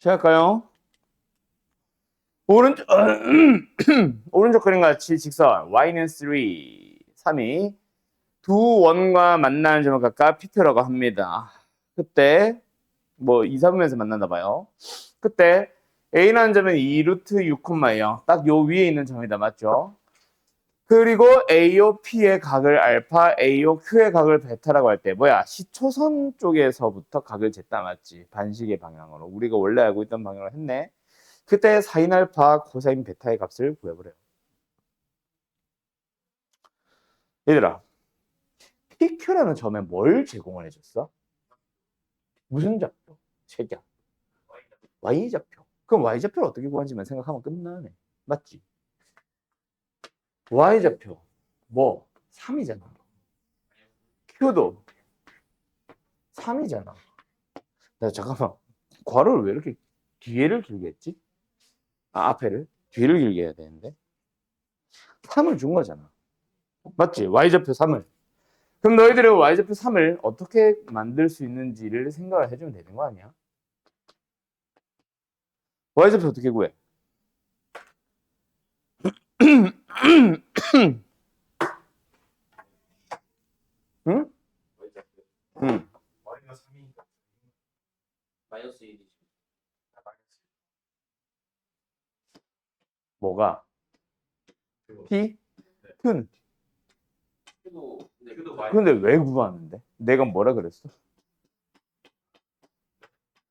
시작할까요? 오른쪽 오른쪽 그림 같이 직선 y는 3이 두 원과 만나는 점을 각각 P표라고 합니다. 그때 뭐 2, 3분에서 만난다 봐요. 그때 A라는 점은 2 루트 6,0 딱 요 위에 있는 점이다. 맞죠? 그리고 AO P의 각을 알파, AO Q의 각을 베타라고 할 때 뭐야? 시초선 쪽에서부터 각을 쟀다. 맞지? 반시계 방향으로. 우리가 원래 알고 있던 방향으로 했네. 그때 사인 알파, 코사인 베타의 값을 구해보래요. 얘들아, PQ라는 점에 뭘 제공을 해줬어? 무슨 좌표? 색이야. Y좌표. 그럼 Y좌표를 어떻게 구하는지만 생각하면 끝나네. 맞지? Y좌표. 뭐? 3이잖아. Q도 3이잖아. 나 잠깐만. 괄호를 왜 이렇게 뒤에를 길게 했지? 앞에를? 뒤를 길게 해야 되는데. 3을 준 거잖아. 맞지? Y좌표 3을. 그럼 너희들이 Y좌표 3을 어떻게 만들 수 있는지를 생각을 해주면 되는 거 아니야? Y좌표 어떻게 구해? 응? 응. 마이너스 1이지. 뭐가? P? Q는? 근데 왜 구하는데? 내가 뭐라 그랬어?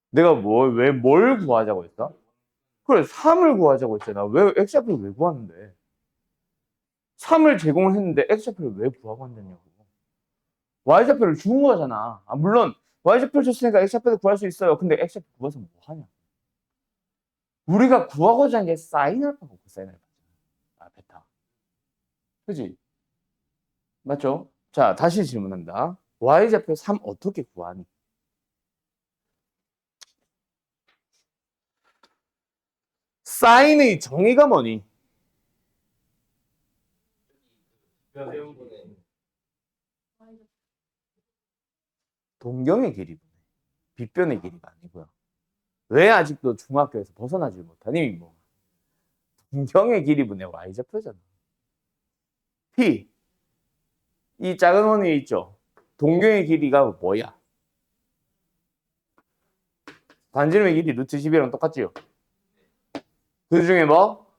내가 왜 뭘 구하자고 했어? 그래, 3을 구하자고 했잖아. 왜 X좌표를 왜 구하는데? 3을 제공을 했는데 X좌표를 왜 구하고 한다냐고. Y좌표를 준 거잖아. 물론 Y좌표를 줬으니까 X좌표도 구할 수 있어요. 근데 X좌표 구해서 뭐 하냐? 우리가 구하고자 한 게 사인 알파고 코사인 알파잖아. 베타. 그지? 맞죠? 자, 다시 질문한다. Y좌표 3 어떻게 구하니? 사인의 정의가 뭐니? 동경의 길이분의 빗변의 길이가 아니고요. 왜 아직도 중학교에서 벗어나지 못하니? 뭐 동경의 길이분의 Y좌표잖아. P 이 작은 원이 있죠. 동경의 길이가 뭐야? 반지름의 길이 루트 10이랑 똑같지요? 그 중에 뭐?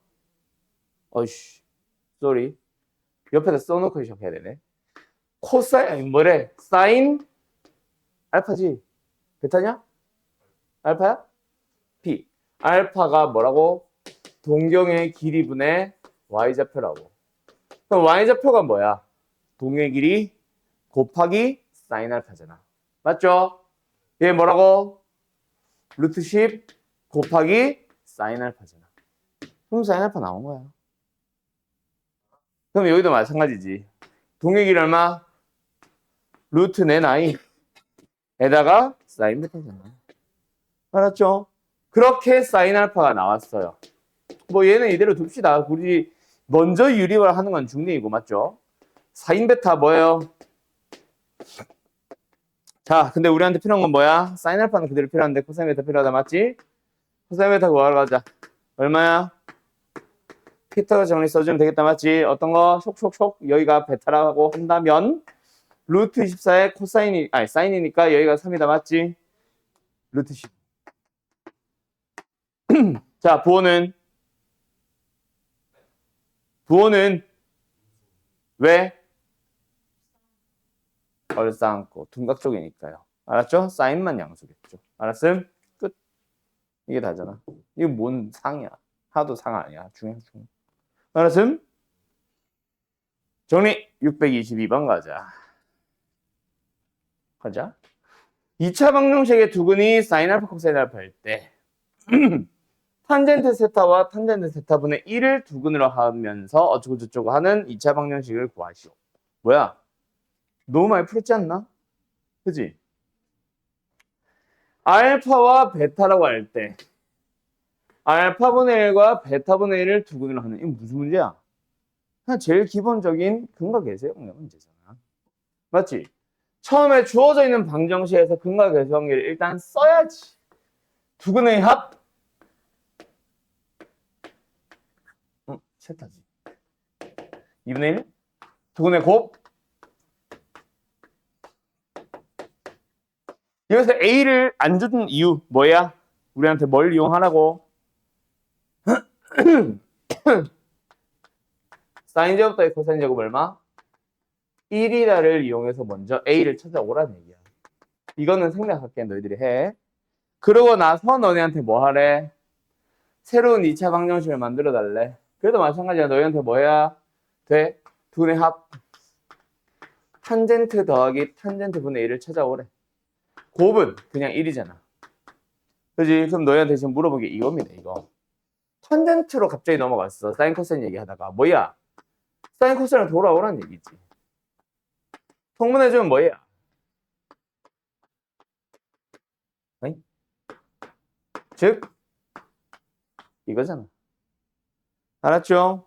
어이씨, 쏘리. 옆에다 써놓고 시작해야 되네. 코사인, 뭐래? 사인 알파지? 베타냐? 알파야? P. 알파가 뭐라고? 동경의 길이분의 Y좌표라고. 그럼 Y좌표가 뭐야? 동경의 길이 곱하기 사인 알파잖아. 맞죠? 얘 뭐라고? 루트 10 곱하기 사인 알파잖아. 그럼 사인 알파 나온 거야. 그럼 여기도 마찬가지지. 동의 길이 얼마? 루트 내 나이 에다가 사인 베타잖아. 알았죠? 그렇게 사인 알파가 나왔어요. 뭐 얘는 이대로 둡시다. 우리 먼저 유리화를 하는 건 중립이고 맞죠? 사인 베타 뭐예요? 자, 근데 우리한테 필요한 건 뭐야? 사인 알파는 그대로 필요한데 코사인 베타 필요하다. 맞지? 코사인 베타 구하러 가자. 얼마야? 피터 정리 써주면 되겠다. 맞지? 어떤 거? 촉촉촉 여기가 베타라고 한다면 루트 24에 코사인이 아니 사인이니까 여기가 3이다. 맞지? 루트 10. 자, 부호는 왜? 얼싸안고 둔각 쪽이니까요. 알았죠? 사인만 양수겠죠. 알았음? 끝. 이게 다잖아. 이게 뭔 상이야? 하도 상 아니야. 중요. 알았음? 정리 622번 가자. 2차 방정식의 두근이 사인 알파 코사인 알파일 때 탄젠트 세타와 탄젠트 세타분의 1을 두근으로 하면서 어쩌고저쩌고 하는 2차 방정식을 구하시오. 뭐야? 너무 많이 풀었지 않나? 그지? 알파와 베타라고 할 때 알파분의 1과 베타분의 1을 두근으로 하는 이게 무슨 문제야? 그냥 제일 기본적인 근각계수의 문제잖아. 맞지? 처음에 주어져 있는 방정식에서 근각계수관계를 일단 써야지. 두근의 합 세타지. 2분의 1? 두근의 곱? 여기서 A를 안 준 이유 뭐야? 우리한테 뭘 이용하라고? 사인 제곱 더하기 코사인 제곱 얼마? 1이라를 이용해서 먼저 A를 찾아오라는 얘기야. 이거는 생략할게. 너희들이 해. 그러고 나서 너네한테 뭐 하래? 새로운 2차 방정식을 만들어 달래. 그래도 마찬가지야. 너희한테 뭐 해야 돼? 두뇌 합. 탄젠트 더하기 탄젠트 분의 1을 찾아오래. 곱은 그냥 1이잖아. 그지? 그럼 너희한테 지금 물어본 게 이겁니다. 이거. 탄젠트로 갑자기 넘어갔어. 사인 코사인 얘기하다가. 뭐야? 사인 코사인을 돌아오라는 얘기지. 통분해주면 뭐야? 아니? 즉 이거잖아. 알았죠?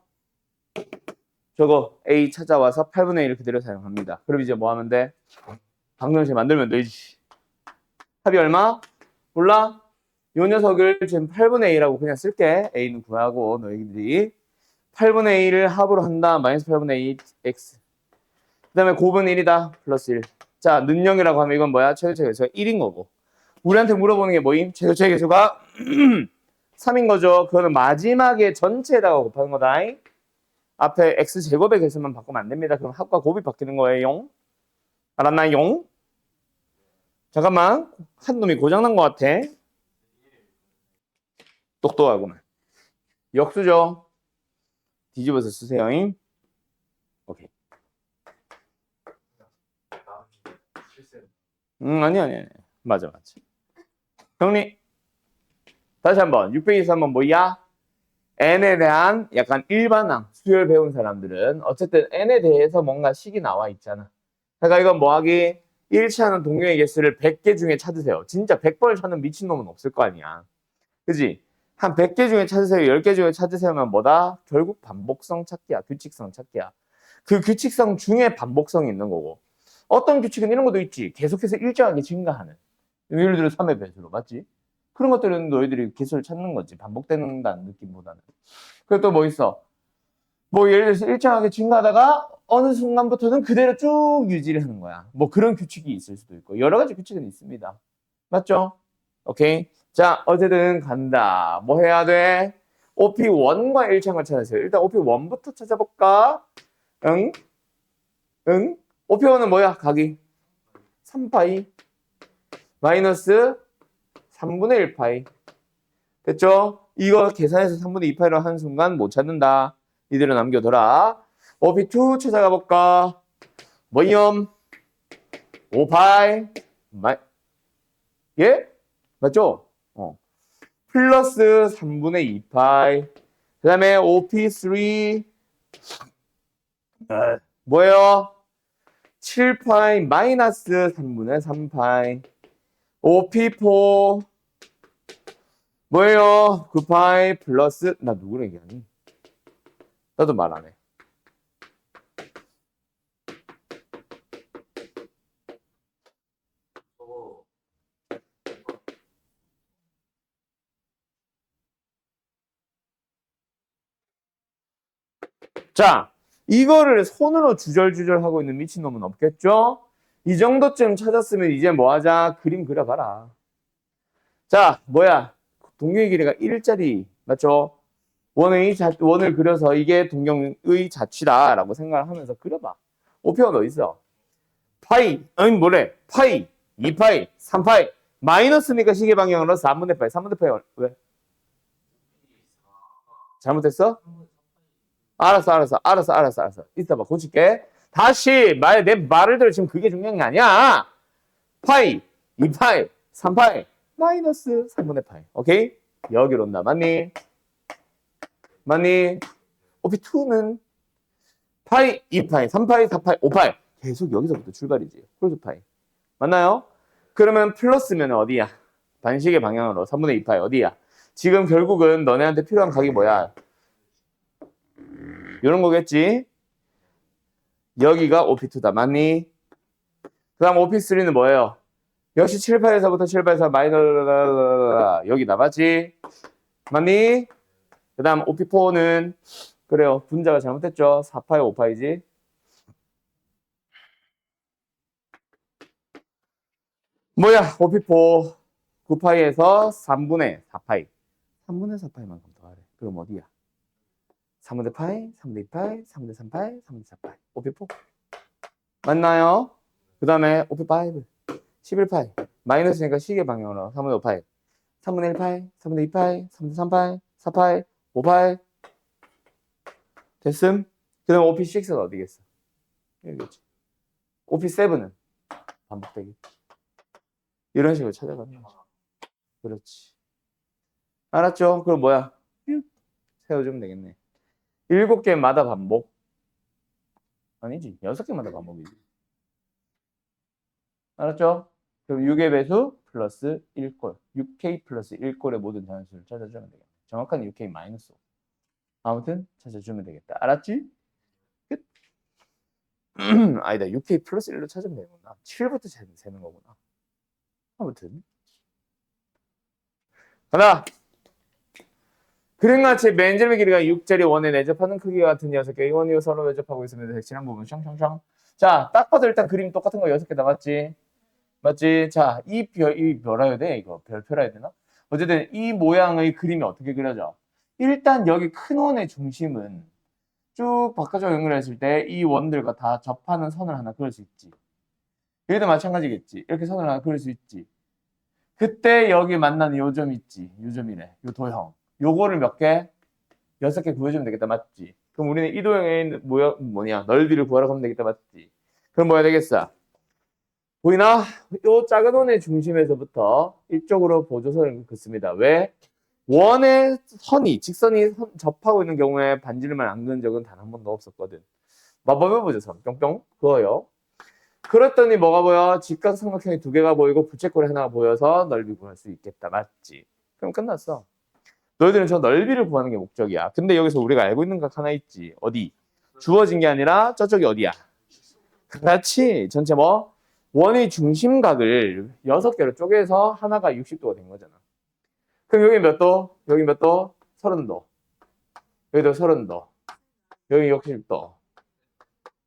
저거 A 찾아와서 8분의 1을 그대로 사용합니다. 그럼 이제 뭐 하면 돼? 방정식 만들면 되지. 합이 얼마? 몰라? 요 녀석을 지금 8분의 1이라고 그냥 쓸게. A는 구하고 너희들이 8분의 1을 합으로 한다. 마이너스 8분의 2 X. 그 다음에 곱은 1이다. 플러스 1. 자, 능력이라고 하면 이건 뭐야? 최소의 개수가 1인 거고. 우리한테 물어보는 게 뭐임? 최소의 개수가 3인 거죠. 그거는 마지막에 전체에다가 곱하는 거다. 앞에 X제곱의 개수만 바꾸면 안 됩니다. 그럼 합과 곱이 바뀌는 거예요. 알았나요? 잠깐만. 한 놈이 고장난 것 같아. 똑똑하구만. 역수죠. 뒤집어서 쓰세요. 오케이. 아니. 맞아. 정리. 다시 한번. 623번 뭐야? n에 대한 약간 일반항, 수열 배운 사람들은 어쨌든 n에 대해서 뭔가 식이 나와 있잖아. 그러니까 이건 뭐하기? 1차는 동료의 개수를 100개 중에 찾으세요. 진짜 100번을 찾는 미친놈은 없을 거 아니야. 그지? 한 100개 중에 찾으세요. 10개 중에 찾으세요면 뭐다? 결국 반복성 찾기야. 규칙성 찾기야. 그 규칙성 중에 반복성이 있는 거고. 어떤 규칙은 이런 것도 있지. 계속해서 일정하게 증가하는. 예를 들어 3의 배수로. 맞지? 그런 것들은 너희들이 개수를 찾는 거지. 반복된다는 느낌보다는. 그리고 또 뭐 있어? 뭐 예를 들어서 일정하게 증가하다가 어느 순간부터는 그대로 쭉 유지를 하는 거야. 뭐 그런 규칙이 있을 수도 있고. 여러 가지 규칙은 있습니다. 맞죠? 오케이. 자, 어쨌든 간다. 뭐 해야 돼? OP1과 일정을 찾으세요. 일단 OP1부터 찾아볼까? 응? OP1은 뭐야? 각이 3파이 마이너스 3분의 1파이. 됐죠? 이거 계산해서 3분의 2파이로 하는 순간 못 찾는다. 이대로 남겨둬라. OP2 찾아가 볼까? 뭐이엄? 5파이 예? 맞죠? 플러스 3분의 2파이. 그 다음에 OP3 뭐예요? 7파이 마이너스 3분의 3파이. OP4 뭐예요? 9파이 플러스 나 누구랑 얘기하니? 나도 말 안 해. 자, 이거를 손으로 주절주절 하고 있는 미친놈은 없겠죠? 이 정도쯤 찾았으면 이제 뭐 하자? 그림 그려봐라. 자, 뭐야? 동경의 길이가 1짜리, 맞죠? 원을 그려서 이게 동경의 자취다라고 생각을 하면서 그려봐. 오표가 어디 있어? 파이, 아니 뭐래? 파이, 2파이, 3파이, 마이너스니까 시계 방향으로 3분의 파이, 3분의 파이 왜? 잘못했어? 알았어. 이따 봐, 고칠게. 다시 내 말을 들어. 지금 그게 중요한 게 아니야. 파이, 2파이, 3파이, 마이너스 3분의 파이. 오케이? 여기로 온다. 맞니? OP2는 파이, 2파이, 3파이, 4파이, 5파이. 계속 여기서부터 출발이지. 플러스 파이. 맞나요? 그러면 플러스면 어디야? 반식의 방향으로 3분의 2파이 어디야? 지금 결국은 너네한테 필요한 각이 뭐야? 이런 거겠지? 여기가 OP2다. 맞니? 그 다음 OP3는 뭐예요? 역시 7파에서부터 7파에서 마이너스 여기다. 맞지? 맞니? 그 다음 OP4는 그래요. 분자가 잘못됐죠. 4파이 5파이지. 뭐야? 5피포 9파이에서 3분의 4파이. 3분의 4파이만큼 더하래. 그럼 어디야? 3분의 파이, 3분의 2파이, 3분의 3파이, 3분의 4파이. 5피포. 맞나요? 그 다음에 5피5. 11파이. 마이너스니까 시계 방향으로 3분의 5파이. 3분의 1파이, 3분의 2파이, 3분의 3파이, 4파이, 5파이. 됐음? 그 다음 5P6는 어디겠어? 여기겠지. 5P7은 반복되기. 이런 식으로 찾아가는 거죠. 그렇지. 알았죠? 그럼 뭐야? 세워주면 되겠네. 7개마다 반복. 아니지. 6개마다 반복이지. 알았죠? 그럼 6의 배수 플러스 1꼴. 6K 플러스 1꼴의 모든 단수를 찾아주면 되겠네. 정확한 6K 마이너스 5. 아무튼 찾아주면 되겠다. 알았지? 끝. 아니다. 6K 플러스 1로 찾으면 되구나. 7부터 세는 거구나. 아무튼. 하나. 그림같이 맨제름의 길이가 6짜리 원에 내접하는 크기가 같은 6개의 원이 서로 내접하고 있으면 색칠한 부분 샹샹샹. 자, 딱 봐도 일단 그림 똑같은 거 6개 남았지. 맞지? 자, 이 별어야 돼, 이거. 별표라 해야 되나? 어쨌든 이 모양의 그림이 어떻게 그려져? 일단 여기 큰 원의 중심은 쭉 바깥으로 연결했을 때 이 원들과 다 접하는 선을 하나 그릴 수 있지. 여기도 마찬가지겠지. 이렇게 선을 하나 그릴 수 있지. 그때 여기 만나는 요 점 있지. 요 점이래. 요 도형. 요거를 몇 개? 6개 구해주면 되겠다. 맞지? 그럼 우리는 이 도형에 있는 넓이를 구하라고 하면 되겠다. 맞지? 그럼 뭐야 되겠어? 보이나? 요 작은 원의 중심에서부터 이쪽으로 보조선을 긋습니다. 왜? 원의 직선이 접하고 있는 경우에 반지름을 안 그은 적은 단 한 번도 없었거든. 마법의 보조선 뿅뿅 그어요. 그랬더니 뭐가 보여? 직각삼각형이 2개가 보이고 부채꼴이 하나가 보여서 넓이 구할 수 있겠다. 맞지? 그럼 끝났어. 너희들은 저 넓이를 구하는 게 목적이야. 근데 여기서 우리가 알고 있는 각 하나 있지. 어디? 주어진 게 아니라 저쪽이 어디야? 그렇지. 전체 뭐? 원의 중심각을 6개로 쪼개서 하나가 60도가 된 거잖아. 그럼 여기 몇 도? 여기 몇 도? 30도. 여기도 30도. 여기 60도.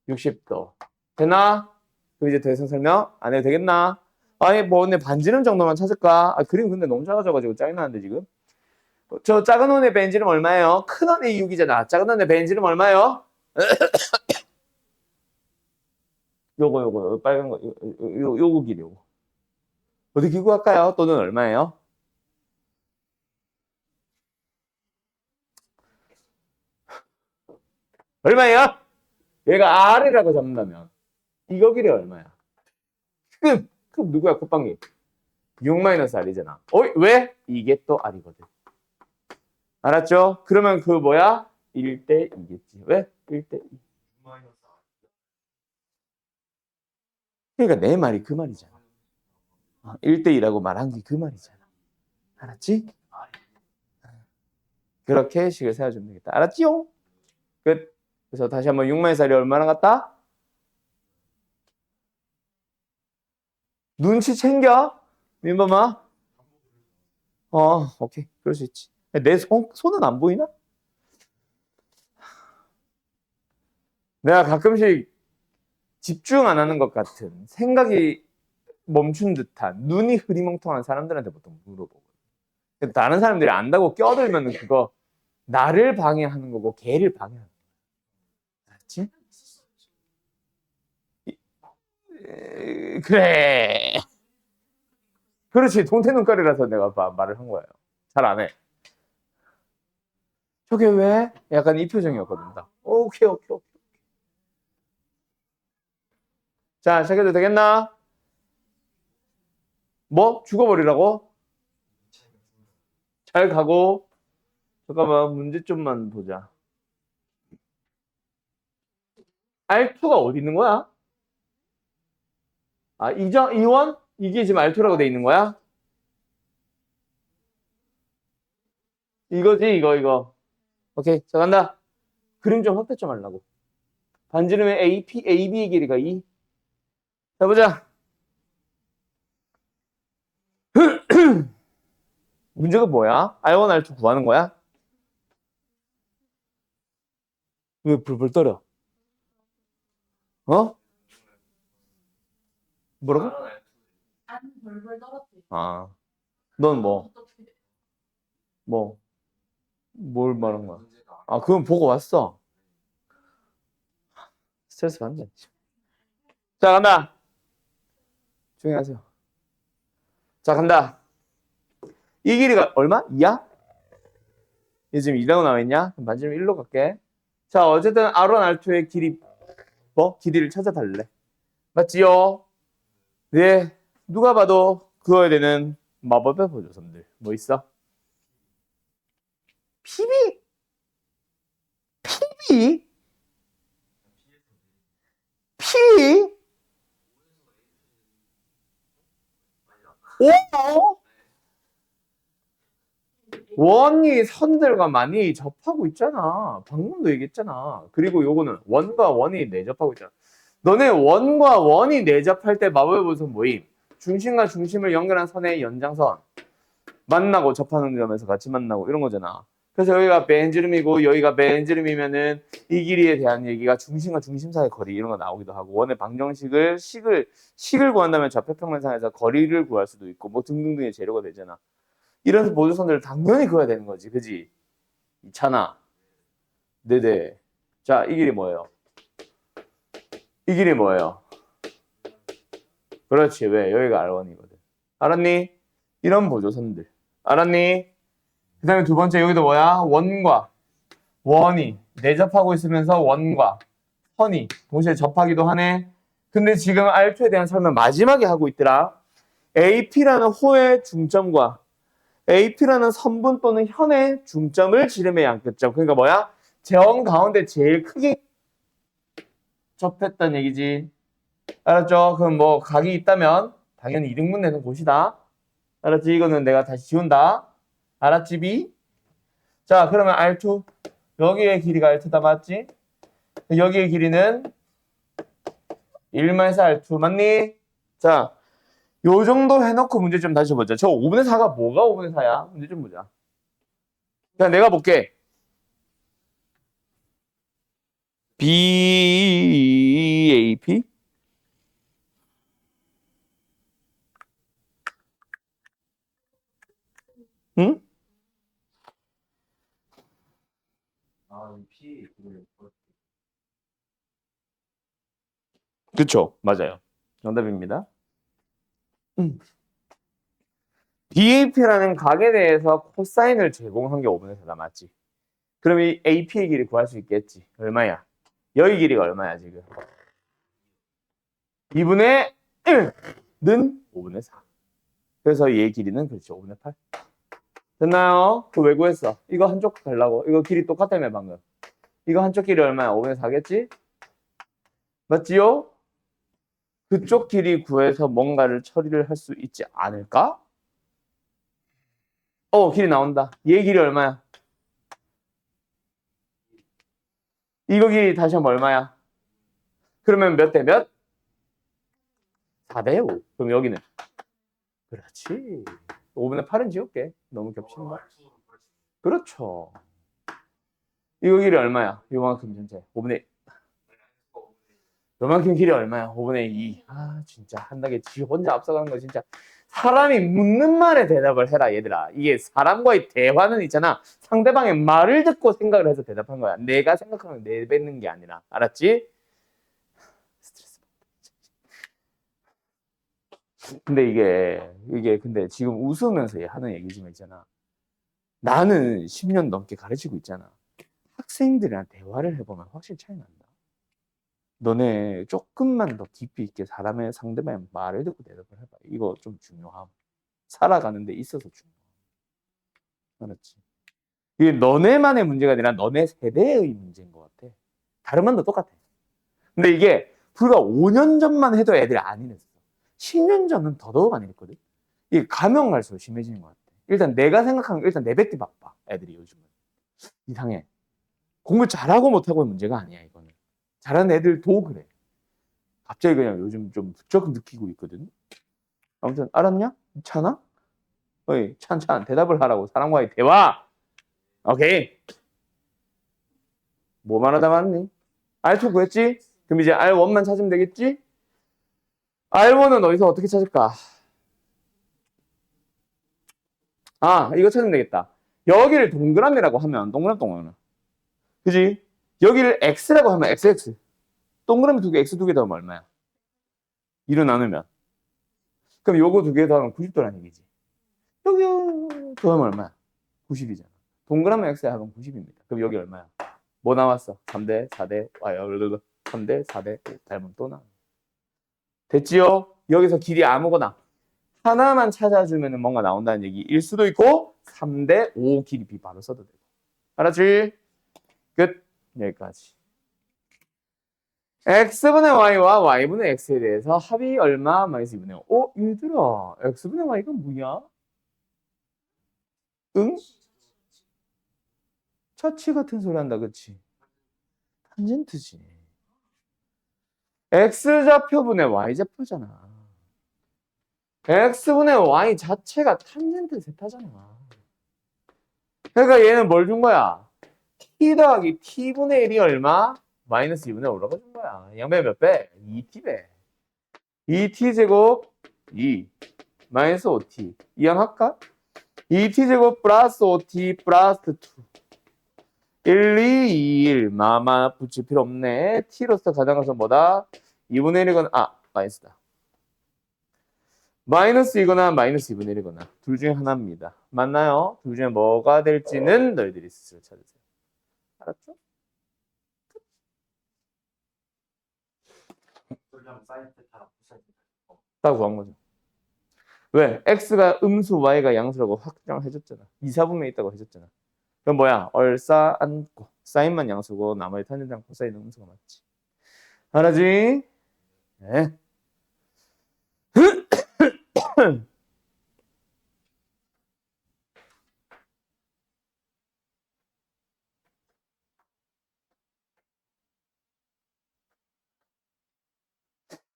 60도. 되나? 그럼 이제 더 이상 설명 안 해도 되겠나? 아니 뭐 근데 반지름 정도만 찾을까? 아, 그림 근데 너무 작아져가지고 짜증나는데 지금. 저 작은 원의 벤지름 얼마예요? 큰 원의 6이잖아. 작은 원의 벤지름 얼마예요? 요거 빨간 거 요거 길이 요거. 어디 기구 할까요? 또는 얼마예요? 얼마예요? 얘가 R이라고 잡는다면 이거 길이 얼마야? 그럼 누구야 콧방귀? 6-R이잖아. 왜? 이게 또 R이거든. 알았죠? 그러면 그 뭐야? 1대 2겠지. 왜? 1대 2. 그러니까 내 말이 그 말이잖아. 1대 2라고 말한 게 그 말이잖아. 알았지? 그렇게 식을 세워주면 되겠다. 알았지요? 끝. 그래서 다시 한번 6-R이 얼마나 같다? 눈치 챙겨? 민범아? 오케이. 그럴 수 있지. 내 손은 안 보이나? 내가 가끔씩 집중 안 하는 것 같은 생각이 멈춘 듯한 눈이 흐리멍텅한 사람들한테 보통 물어보고 다른 사람들이 안다고 껴들면 그거 나를 방해하는 거고 걔를 방해하는 거야. 알았지? 그래. 그렇지. 동태 눈깔이라서 내가 말을 한 거예요. 잘 안 해. 저게 왜? 약간 이 표정이었거든. 오케이. 자, 시작해도 되겠나? 뭐? 죽어버리라고? 잘 가고. 잠깐만, 문제 좀만 보자. R2가 어디 있는 거야? 아, 이원? 이게 지금 R2라고 돼 있는 거야? 이거지, 이거. 오케이, 자, 간다. 그림 좀 확대 좀 하려고. 반지름의 AB의 길이가 2. 자, 보자. 문제가 뭐야? R1, R2 구하는 거야? 왜 불불 떨어? 어? 뭐라고? 안 벌벌 떨었지. 아, 넌 뭐? 뭐? 뭘 말한 거야? 아, 그건 보고 왔어. 스트레스 받는다. 자, 간다. 조용히 하세요. 자, 간다. 이 길이가 얼마? 2야? 얘 지금 2라고 나와있냐? 그럼 반지름 1로 갈게. 자, 어쨌든 R1, R2의 길이, 뭐? 길이를 찾아달래. 맞지요? 네. 누가 봐도 그어야 되는 마법의 보조선들. 뭐 있어? PB? PB? P? 오? 원이 선들과 많이 접하고 있잖아. 방금도 얘기했잖아. 그리고 요거는 원과 원이 내접하고 있잖아. 너네 원과 원이 내접할 때 마법의 보조선 뭐임? 중심과 중심을 연결한 선의 연장선. 만나고 접하는 점에서 같이 만나고 이런 거잖아. 그래서 여기가 벤지름이고 여기가 벤지름이면은 이 길이에 대한 얘기가 중심과 중심 사이의 거리 이런 거 나오기도 하고 원의 식을 구한다면 좌표평면상에서 거리를 구할 수도 있고 뭐 등등등의 재료가 되잖아. 이런 보조선들을 당연히 그어야 되는 거지. 그지? 이찬아. 네네. 자, 이 길이 뭐예요? 이 길이 뭐예요? 그렇지. 왜? 여기가 R1이거든. 알았니? 이런 보조선들. 알았니? 그 다음에 두 번째 여기도 뭐야? 원과 원이 내접하고 있으면서 원과 선이 동시에 접하기도 하네. 근데 지금 R2에 대한 설명 마지막에 하고 있더라. AP라는 호의 중점과 AP라는 선분 또는 현의 중점을 지름의 양끝점. 그러니까 뭐야? 정 가운데 제일 크게 접했다는 얘기지. 알았죠? 그럼 뭐 각이 있다면 당연히 이등분 되는 곳이다. 알았지? 이거는 내가 다시 지운다. 알았지, 비? 자, 그러면 R2. 여기의 길이가 R2다, 맞지? 여기의 길이는 1-R2, 맞니? 자, 요 정도 해놓고 문제 좀 다시 보자. 저 5분의 4가 뭐가 5분의 4야? 문제 좀 보자. 그냥 내가 볼게. BAP? 응? 그쵸, 맞아요. 정답입니다. BAP라는 각에 대해서 코사인을 제공한 게 5분의 4다, 맞지? 그럼 이 AP의 길이 구할 수 있겠지. 얼마야? 여기 길이가 얼마야, 지금? 2분의 1는 5분의 4. 그래서 얘 길이는 그렇죠. 5분의 8. 됐나요? 그 왜 구했어? 이거 한쪽 가려고. 이거 길이 똑같다며, 방금. 이거 한쪽 길이 얼마야? 5분의 4겠지? 맞지요? 그쪽 길이 구해서 뭔가를 처리를 할 수 있지 않을까? 길이 나온다. 얘 길이 얼마야? 이거 길이 다시 하면 얼마야? 그러면 몇 대 몇? 4대 5. 그럼 여기는? 그렇지. 5분의 8은 지울게. 너무 겹치는 거. 그렇죠. 이거 길이 얼마야? 요만큼 전체. 5분의 요만큼 길이 얼마야? 5분의 2. 아, 진짜 한다게 지 혼자 앞서가는 거 진짜. 사람이 묻는 말에 대답을 해라, 얘들아. 이게 사람과의 대화는 있잖아. 상대방의 말을 듣고 생각을 해서 대답한 거야. 내가 생각하면 내뱉는 게 아니라. 알았지? 스트레스 받다. 근데 이게 근데 지금 웃으면서 하는 얘기지만 있잖아. 나는 10년 넘게 가르치고 있잖아. 학생들이랑 대화를 해보면 확실히 차이 난다. 너네 조금만 더 깊이 있게 사람의 상대방의 말을 듣고 대답을 해봐. 이거 좀 중요함. 살아가는 데 있어서 중요함. 알았지? 이게 너네만의 문제가 아니라 너네 세대의 문제인 것 같아. 다른 반도 똑같아. 근데 이게 불과 5년 전만 해도 애들이 안 이랬어. 10년 전은 더더욱 안 이랬거든. 이게 가면 갈수록 심해지는 것 같아. 일단 내가 생각하는 거 일단 내뱉기 바빠. 애들이 요즘은. 이상해. 공부 잘하고 못하고의 문제가 아니야, 이거는. 잘하는 애들도 그래. 갑자기 그냥 요즘 좀 부쩍 느끼고 있거든. 아무튼 알았냐? 찬아? 어이, 찬 대답을 하라고. 사람과의 대화. 오케이. 뭐 말하다 맞니? R2 구했지? 그럼 이제 R1만 찾으면 되겠지? R1은 어디서 어떻게 찾을까? 아, 이거 찾으면 되겠다. 여기를 동그라미라고 하면 동그라미. 그지? 여기를 X라고 하면 XX. 동그라미 두 개, X 두 개 더하면 얼마야? 2로 나누면. 그럼 요거 두 개 더하면 90도라는 얘기지. 여기 더하면 얼마야? 90이잖아. 동그라미 X에 하면 90입니다. 그럼 여기 얼마야? 뭐 나왔어? 3대 4대 3대 4대 5 닮으면 또 나와. 됐지요? 여기서 길이 아무거나 하나만 찾아주면 뭔가 나온다는 얘기일 수도 있고 3대 5 길이 B 바로 써도 되고. 알았지? 끝. 여기까지. x분의 y와 y분의 x에 대해서 합이 얼마? 마이너스 2분의 5. 얘들아, x분의 y가 뭐야? 응? 차치 같은 소리 한다, 그치? 탄젠트지. x좌표분의 y좌표잖아. x분의 y 자체가 탄젠트 세타잖아. 그러니까 얘는 뭘 준 거야? t 더하기 t분의 1이 얼마? 마이너스 2분의 5라고 준 거야. 양변 몇 배? 2t배. 2t제곱 2 마이너스 5t. 이항할까? 2t제곱 플러스 5t 플러스 2. 1, 2, 2, 1. 마마 붙일 필요 없네. t로서 가장해서 뭐다? 2분의 1이거나, 마이너스다. 마이너스이거나 마이너스 2분의 1이거나 둘 중에 하나입니다. 맞나요? 둘 중에 뭐가 될지는 너희들이 스스로 찾으세요. 알았죠? 딱 구한 거죠. 왜? x가 음수, y가 양수라고 확정해줬잖아. 2, 4분의 있다고 해줬잖아. 그럼 뭐야? 얼싸 안고 사인만 양수고 나머지 탄젠트랑 코사인 음수가 맞지. 알았지? 네.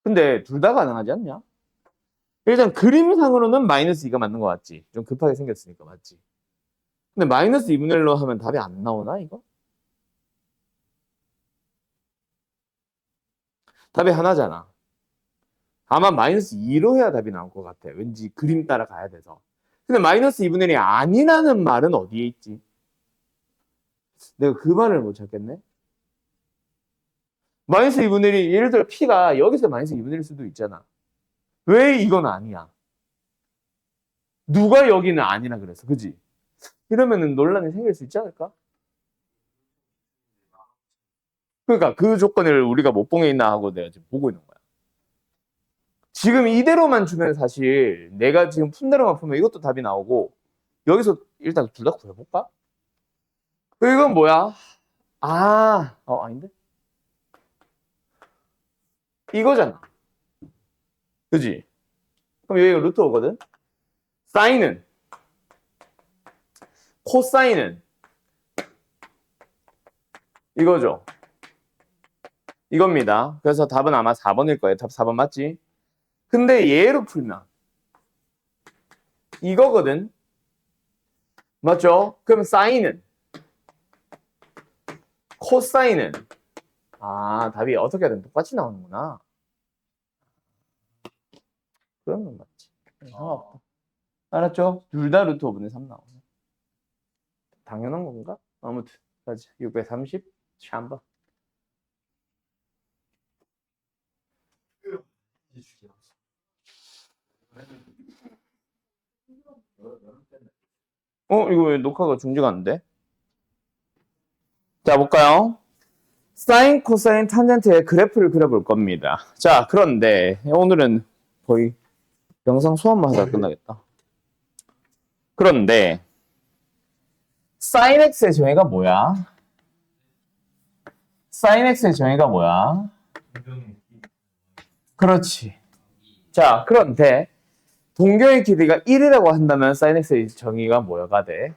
근데 둘 다 가능하지 않냐? 일단 그림상으로는 마이너스 2가 맞는 것 같지. 좀 급하게 생겼으니까 맞지. 근데 마이너스 2분의 1로 하면 답이 안 나오나 이거? 답이 하나잖아. 아마 마이너스 2로 해야 답이 나올 것 같아. 왠지 그림 따라 가야 돼서. 근데 마이너스 2분의 1이 아니라는 말은 어디에 있지? 내가 그 말을 못 찾겠네. 마이너스 2분의 1이 예를 들어 P가 여기서 마이너스 2분의 1일 수도 있잖아. 왜 이건 아니야? 누가 여기는 아니라 그랬어. 그지? 이러면은 논란이 생길 수 있지 않을까? 그러니까 그 조건을 우리가 못 본 게 있나 하고 내가 지금 보고 있는 거야. 지금 이대로만 주면 사실 내가 지금 푼 대로만 풀면 이것도 답이 나오고 여기서 일단 둘 다 구해볼까? 이건 뭐야? 아닌데? 이거잖아. 그지? 그럼 여기가 루트 오거든? 사인은? 코사인은? 이거죠. 이겁니다. 그래서 답은 아마 4번일 거예요. 답 4번 맞지? 근데 얘로 풀면 이거거든. 맞죠? 그럼 사인은? 코사인은? 답이 어떻게 하든 똑같이 나오는구나. 그러면 맞지. 상관없다. 알았죠? 둘 다 루트 5분의 3 나오네. 당연한 건가? 아무튼 가자. 630 샴바. 이거 왜 녹화가 중지가 안 돼? 자, 볼까요? 사인, 코사인, 탄젠트의 그래프를 그려볼 겁니다. 자, 그런데 오늘은 거의 영상 소환만 하다가 끝나겠다. 그런데 사인 x의 정의가 뭐야? 사인 x의 정의가 뭐야? 그렇지. 자, 그런데 동경의 길이가 1이라고 한다면 사인 x의 정의가 뭐가 돼?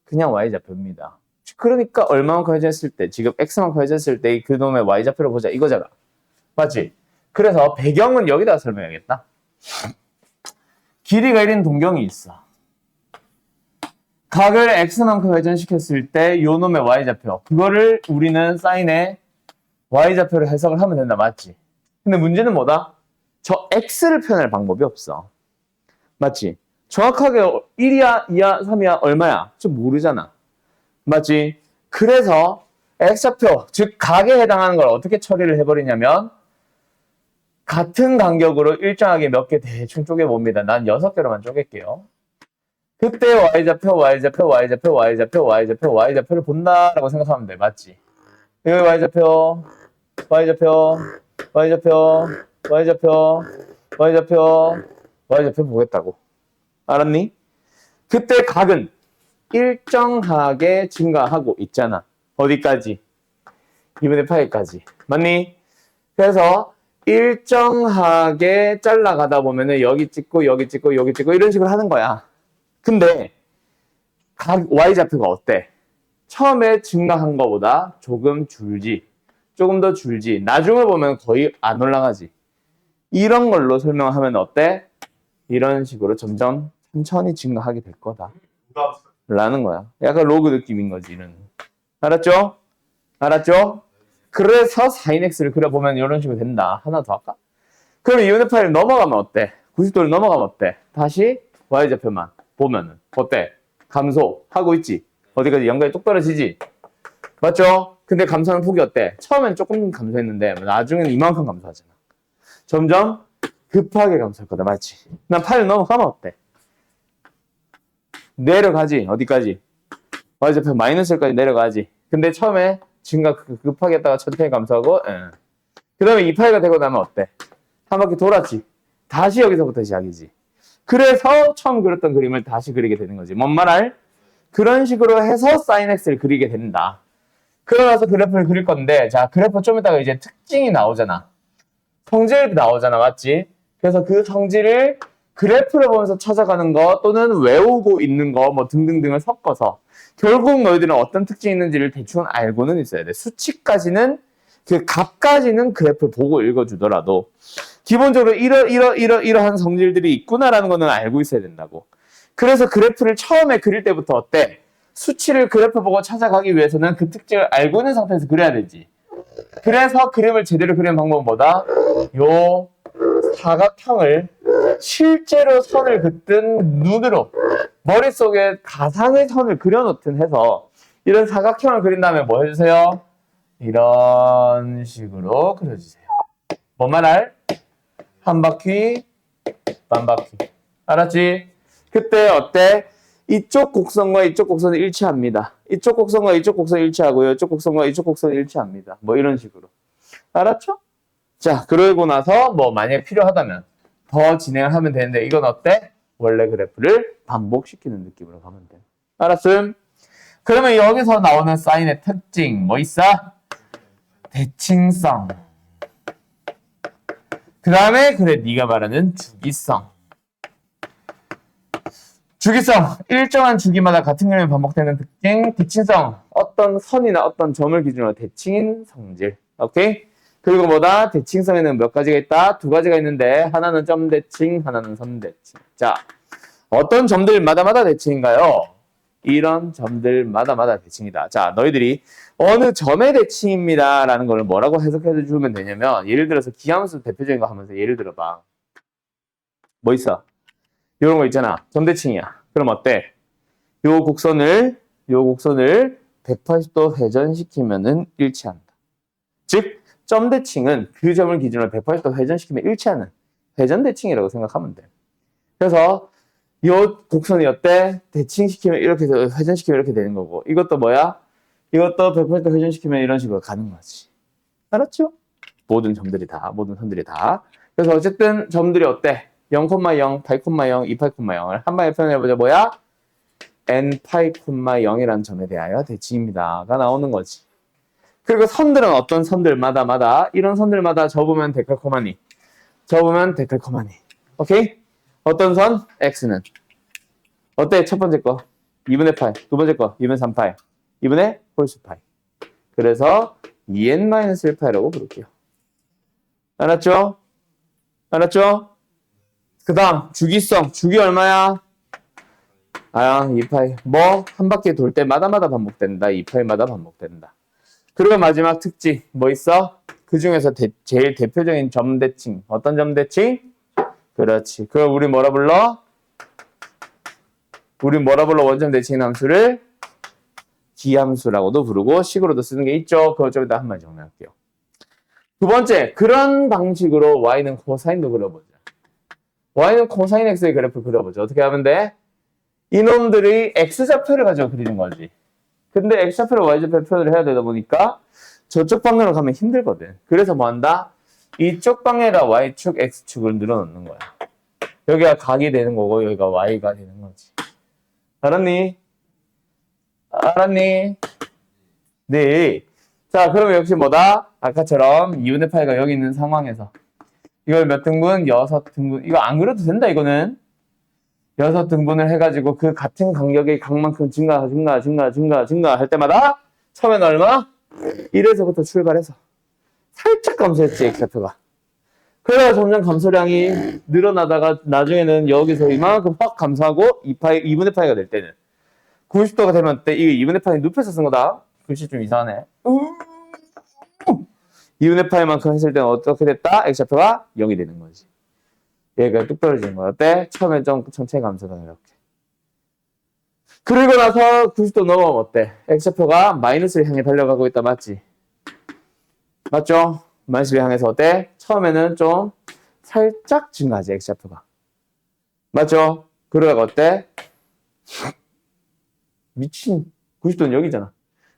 그냥 y좌표입니다. 그러니까 얼마만큼 해졌을 때, 지금 x만큼 해졌을 때 그놈의 y좌표를 보자 이거잖아. 맞지? 그래서 배경은 여기다 설명해야겠다. 길이가 1인 동경이 있어. 각을 x만큼 회전시켰을 때 요 놈의 y좌표. 그거를 우리는 사인의 y좌표로 해석을 하면 된다. 맞지? 근데 문제는 뭐다? 저 x를 표현할 방법이 없어. 맞지? 정확하게 1이야, 2야, 3이야, 얼마야? 좀 모르잖아. 맞지? 그래서 x좌표, 즉 각에 해당하는 걸 어떻게 처리를 해버리냐면 같은 간격으로 일정하게 몇 개 대충 쪼개봅니다. 난 6개로만 쪼갤게요. 그때 y좌표, y좌표, y좌표, y좌표, y좌표, y좌표를 본다라고 생각하면 돼. 맞지? 여기 y좌표, y좌표, y좌표, y좌표, y좌표, y좌표 보겠다고. 알았니? 그때 각은 일정하게 증가하고 있잖아. 어디까지? 2분의 파이까지. 맞니? 그래서 일정하게 잘라가다 보면은 여기 찍고 여기 찍고 여기 찍고 이런 식으로 하는 거야. 근데 각 y좌표가 어때? 처음에 증가한 거보다 조금 줄지. 조금 더 줄지. 나중에 보면 거의 안 올라가지. 이런 걸로 설명하면 어때? 이런 식으로 점점 천천히 증가하게 될 거다. 라는 거야. 약간 로그 느낌인 거지. 이런. 알았죠? 알았죠? 그래서 sin x를 그려보면 이런 식으로 된다. 하나 더 할까? 그럼 2분의 파이를 넘어가면 어때? 90도를 넘어가면 어때? 다시 y좌표만 보면은 어때? 감소하고 있지? 어디까지 연관이 똑 떨어지지? 맞죠? 근데 감소하는 폭이 어때? 처음엔 조금 감소했는데 나중에는 이만큼 감소하잖아. 점점 급하게 감소할 거다. 맞지? 난 파이를 넘어가면 어때? 내려가지. 어디까지? y좌표 마이너스까지 내려가지. 근데 처음에 증가 급하게 했다가 천천히 감소하고 그 다음에 2파이가 되고 나면 어때? 한 바퀴 돌았지. 다시 여기서부터 시작이지. 그래서 처음 그렸던 그림을 다시 그리게 되는 거지. 뭔 말할? 그런 식으로 해서 sin x를 그리게 된다. 그러면서 그래프를 그릴 건데 자 그래프 좀 이따가 이제 특징이 나오잖아. 성질이 나오잖아. 맞지? 그래서 그 성질을 그래프를 보면서 찾아가는 거 또는 외우고 있는 거 뭐 등등등을 섞어서 결국 너희들은 어떤 특징이 있는지를 대충 알고는 있어야 돼. 수치까지는 그 값까지는 그래프를 보고 읽어주더라도 기본적으로 이러한 성질들이 있구나라는 거는 알고 있어야 된다고. 그래서 그래프를 처음에 그릴 때부터 어때? 수치를 그래프 보고 찾아가기 위해서는 그 특징을 알고 있는 상태에서 그려야 되지. 그래서 그림을 제대로 그리는 방법은 뭐다? 요 사각형을 실제로 선을 긋든 눈으로 머릿속에 가상의 선을 그려놓든 해서 이런 사각형을 그린 다음에 뭐 해주세요? 이런 식으로 그려주세요. 뭔 말할? 한 바퀴, 반 바퀴. 알았지? 그때 어때? 이쪽 곡선과 이쪽 곡선은 일치합니다. 이쪽 곡선과 이쪽 곡선은 일치하고요. 이쪽 곡선과 이쪽 곡선은 일치합니다. 뭐 이런 식으로. 알았죠? 자, 그러고 나서 뭐 만약에 필요하다면 더 진행을 하면 되는데 이건 어때? 원래 그래프를 반복시키는 느낌으로 가면 돼. 알았음? 그러면 여기서 나오는 사인의 특징 뭐 있어? 대칭성. 그 다음에 그래 네가 말하는 주기성. 주기성. 일정한 주기마다 같은 그림이 반복되는 특징. 대칭성. 어떤 선이나 어떤 점을 기준으로 대칭인 성질. 오케이? 그리고 뭐다? 대칭성에는 몇 가지가 있다? 두 가지가 있는데 하나는 점 대칭, 하나는 선 대칭. 자, 어떤 점들마다마다 대칭인가요? 이런 점들마다마다 대칭이다. 자, 너희들이 어느 점의 대칭입니다 라는 걸 뭐라고 해석해 주면 되냐면 예를 들어서 기하함수 대표적인 거 하면서 예를 들어봐. 뭐 있어? 이런 거 있잖아. 점 대칭이야. 그럼 어때? 요 곡선을 180도 회전시키면은 일치한다. 즉 점 대칭은 그 점을 기준으로 180도 회전시키면 일치하는 회전 대칭이라고 생각하면 돼. 그래서 이 곡선이 어때? 대칭시키면 이렇게 회전시키면 이렇게 되는 거고 이것도 뭐야? 이것도 180도 회전시키면 이런 식으로 가는 거지. 알았죠? 모든 점들이 다, 모든 선들이 다. 그래서 어쨌든 점들이 어때? 0,0, 8,0, 28,0을 한 방에 표현해보자. 뭐야? n,0이라는 점에 대하여 대칭입니다가 나오는 거지. 그리고 선들은 어떤 선들마다 이런 선들마다 접으면 데칼코마니. 오케이? 어떤 선? x는 어때? 첫 번째 거 2분의 파이, 두 번째 거 2분의 3파이, 2분의 홀수 파이. 그래서 2n-1파이라고 부를게요. 알았죠? 그 다음 주기성. 주기 얼마야? 아, 2파이. 뭐, 한 바퀴 돌 때마다마다 반복된다. 2파이마다 반복된다. 그리고 마지막 특징, 뭐 있어? 그 중에서 제일 대표적인 점대칭. 어떤 점대칭? 그렇지. 그걸 우리 뭐라 불러? 원점 대칭 함수를 기함수라고도 부르고 식으로도 쓰는 게 있죠. 그거 좀 이따 한 마디 정리할게요. 두 번째, 그런 방식으로 y는 코사인도 그려보자. y는 코사인 x의 그래프를 그려보자. 어떻게 하면 돼? 이놈들이 x좌표를 가지고 그리는 거지. 근데 x좌표를 y좌표로 표현을 해야 되다 보니까 저쪽 방향으로 가면 힘들거든. 그래서 뭐 한다? 이쪽 방향에다 y축, x축을 늘어놓는 거야. 여기가 각이 되는 거고 여기가 y가 되는 거지. 알았니? 알았니? 네. 자, 그러면 역시 뭐다? 아까처럼 2분의 파이가 여기 있는 상황에서 이걸 몇 등분? 6등분. 이거 안 그려도 된다, 이거는. 6등분을 해가지고 그 같은 간격의 각만큼 증가 할 때마다 처음엔 얼마? 1에서부터 출발해서 살짝 감소했지, x좌표가. 그러다가 점점 감소량이 늘어나다가 나중에는 여기서 이만큼 확 감소하고 2분의 파이가 될 때는 90도가 되면 때 이게 2분의 파이 눕혀서 쓴 거다. 글씨 좀 이상하네. 2분의 파이만큼 했을 때는 어떻게 됐다? x좌표가 0이 되는 거지. 얘가 뚝 떨어지는 거야. 어때? 처음엔 좀 천천히 감소가 이렇게. 그리고 나서 90도 넘어가면 어때? x좌표가 마이너스를 향해 달려가고 있다. 맞지? 맞죠? 마이너스를 향해서 어때? 처음에는 좀 살짝 증가하지, x좌표가. 맞죠? 그러다가 어때? 미친. 90도는 여기잖아.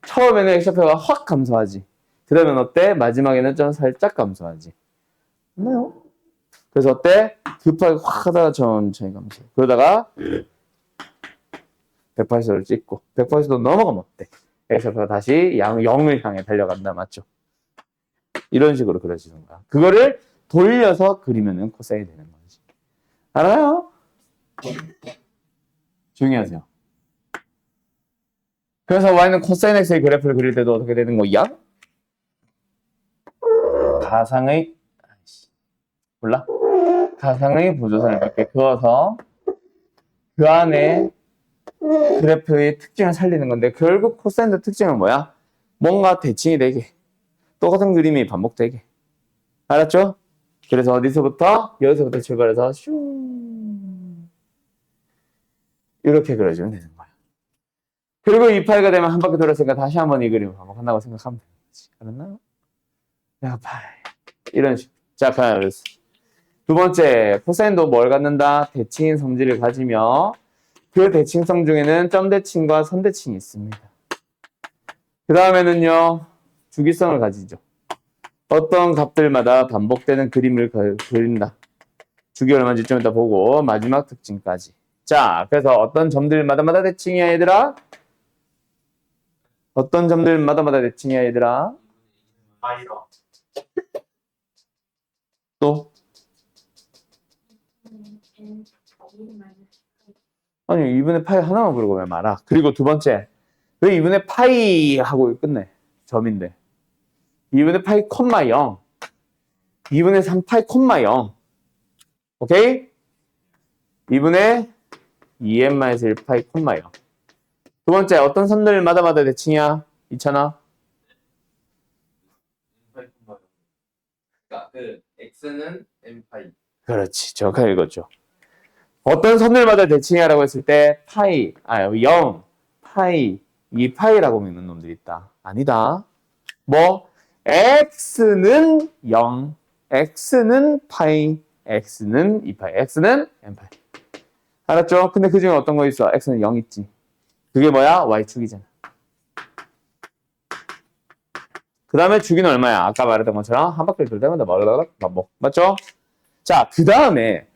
처음에는 x좌표가 확 감소하지. 그 다음엔 어때? 마지막에는 좀 살짝 감소하지. 맞나요? 그래서 어때? 급하게 확 하다가 천천히 감소. 그러다가 180도를 찍고 180도 넘어가면 어때? x좌표가 다시 0을 향해 달려간다. 맞죠? 이런 식으로 그려지는 거야. 그거를 돌려서 그리면은 코사인이 되는 거지. 알아요? 조용히 하세요. 그래서 y는 코사인 x의 그래프를 그릴 때도 어떻게 되는 거야? 가상의 몰라? 가상의 보조선을 몇 개 그어서 그 안에 그래프의 특징을 살리는 건데 결국 코사인의 특징은 뭐야? 뭔가 대칭이 되게 똑같은 그림이 반복되게. 알았죠? 그래서 어디서부터? 여기서부터 출발해서 슝 이렇게 그려주면 되는 거야. 그리고 2파이가 되면 한 바퀴 돌았으니까 다시 한번 이 그림을 반복한다고 생각하면 되는 거지. 알았나요? 야, 파이. 이런 식으로. 자, 그래서 두 번째, 코사인도 뭘 갖는다? 대칭인 성질을 가지며 그 대칭성 중에는 점대칭과 선대칭이 있습니다. 그 다음에는요, 주기성을 가지죠. 어떤 값들마다 반복되는 그림을 그린다. 주기 얼마인지 좀 이따 보고 마지막 특징까지. 자, 그래서 어떤 점들마다마다 대칭이야, 얘들아? 어떤 점들마다마다 대칭이야, 얘들아? 또? 아니 2분의 파이 하나만 부르고 왜 말아? 그리고 두 번째 왜 2분의 파이 하고 끝내? 점인데 2분의 파이 콤마 0 2분의 3 파이 콤마 0 오케이? 2분의 2n-1 파이 콤마 0 두 번째 어떤 선들마다마다 대칭이야? 있잖아? 그러니까 그 x는 n파이. 그렇지 정확하게 읽었죠. 어떤 선들마다 대칭이라고 했을 때 파이, 0, 파이, 2파이라고 믿는 놈들이 있다. 아니다. 뭐 x는 0, x는 파이, x는 2파이, x는 n파이. 알았죠? 근데 그 중에 어떤 거 있어? x는 0 있지. 그게 뭐야? y축이잖아. 그 다음에 주기는 얼마야? 아까 말했던 것처럼 한 바퀴 돌 때마다 반복. 맞죠? 자, 그 다음에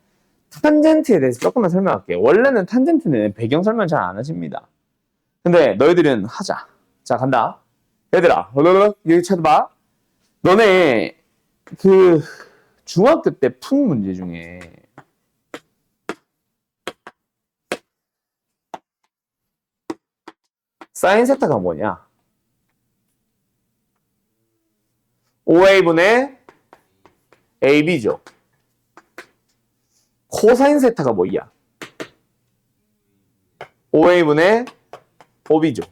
탄젠트에 대해서 조금만 설명할게. 원래는 탄젠트는 배경 설명 잘 안 하십니다. 근데 너희들은 하자. 자, 간다. 얘들아, 여기 찾아봐. 너네 그 중학교 때 푼 문제 중에 사인 세타가 뭐냐? 5a분의 ab죠. 코사인 세타가 뭐야? OA분의 OB죠.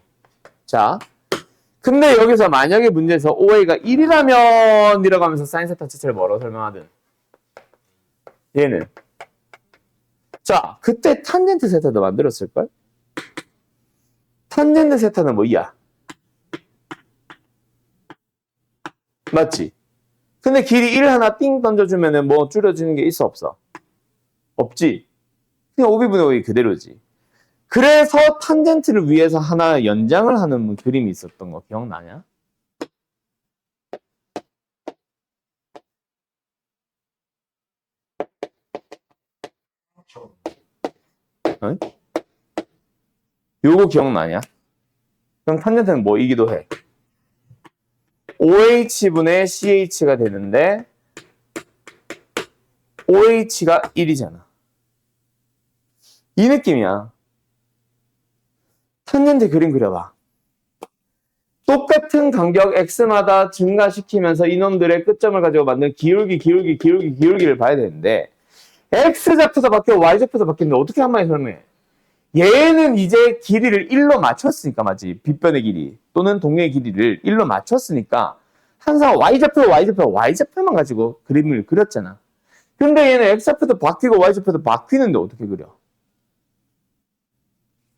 자, 근데 여기서 만약에 문제에서 OA가 1이라면 이라고 하면서 사인 세타 자체를 뭐라고 설명하든 얘는 자, 그때 탄젠트 세타도 만들었을걸? 탄젠트 세타는 뭐야? 맞지? 근데 길이 1 하나 띵 던져주면은 뭐 줄여지는 게 있어 없어? 없지? 그냥 5b분의 5이 그대로지. 그래서 탄젠트를 위해서 하나 연장을 하는 그림이 있었던 거 기억나냐? 어? 요거 기억나냐? 그럼 탄젠트는 뭐이기도 해? OH분의 CH가 되는데 OH가 1이잖아. 이 느낌이야. 탄젠트 그림 그려봐. 똑같은 간격 x마다 증가시키면서 이놈들의 끝점을 가지고 만든 기울기를 봐야 되는데 x좌표도 바뀌고 y좌표도 바뀌는데 어떻게 한 마디 설명해? 얘는 이제 길이를 1로 맞췄으니까 맞지? 빗변의 길이 또는 동의 길이를 1로 맞췄으니까 항상 y좌표만 가지고 그림을 그렸잖아. 근데 얘는 x좌표도 바뀌고 y좌표도 바뀌는데 어떻게 그려?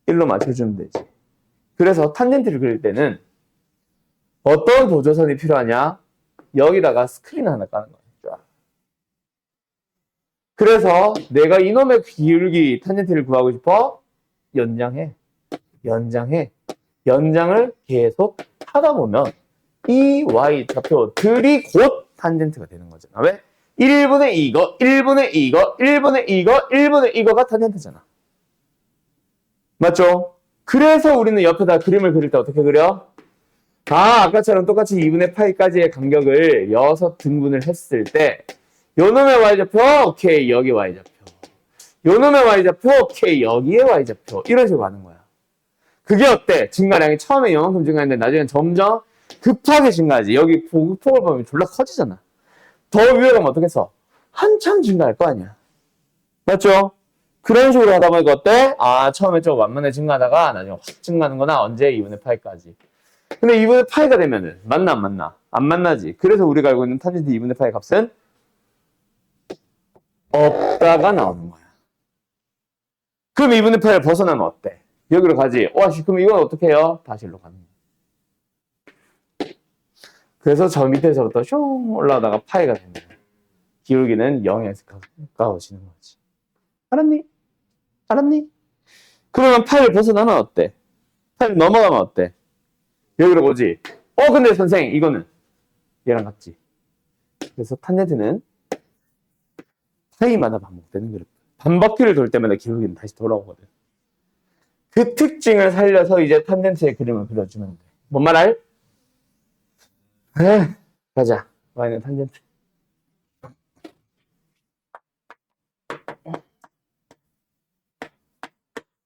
1로 맞춰주면 되지. 그래서 탄젠트를 그릴 때는 어떤 보조선이 필요하냐? 여기다가 스크린 하나 까는 거야. 그래서 내가 이놈의 기울기 탄젠트를 구하고 싶어? 연장해. 연장을 계속 하다 보면 이 y좌표들이 곧 탄젠트가 되는 거잖아. 왜? 1분의 이거, 1분의 이거, 1분의 이거, 1분의 이거가 탄젠트잖아. 맞죠? 그래서 우리는 옆에다 그림을 그릴 때 어떻게 그려? 아까처럼 똑같이 2분의 파이까지의 간격을 6등분을 했을 때 요놈의 y좌표, 오케이, 여기 y좌표. 요놈의 y좌표, 오케이, 여기에 y좌표. 이런 식으로 가는 거야. 그게 어때? 증가량이 처음에 요만큼 증가했는데 나중엔 점점 급하게 증가하지. 여기 폭을 보면 졸라 커지잖아. 더 위에 가면 어떻게 써? 한참 증가할 거 아니야. 맞죠? 그런 식으로 하다 보니까 어때? 처음에 좀 완만하게 증가하다가 나중에 확 증가하는 거나 언제 2분의 파이까지. 근데 2분의 파이가 되면은 맞나 안 맞나? 안 만나지. 그래서 우리가 알고 있는 탄젠트 2분의 파이 값은 없다가 나오는 거야. 그럼 2분의 파이를 벗어나면 어때? 여기로 가지. 그럼 이건 어떻게 해요? 다시 일로 가는 거야. 그래서 저 밑에서부터 슝 올라오다가 파이가 되는 거야. 기울기는 0에 가까워지는 거지. 알았니? 그러면 파이를 벗어나면 어때? 파이를 넘어가면 어때? 여기로 오지. 근데 선생 이거는 얘랑 같지. 그래서 탄젠트는 파이마다 반복되는 그래프. 반바퀴를 돌 때마다 기울기는 다시 돌아오거든. 그 특징을 살려서 이제 탄젠트의 그림을 그려주면 돼. 뭔 말 알? 가자. y는 탄젠트.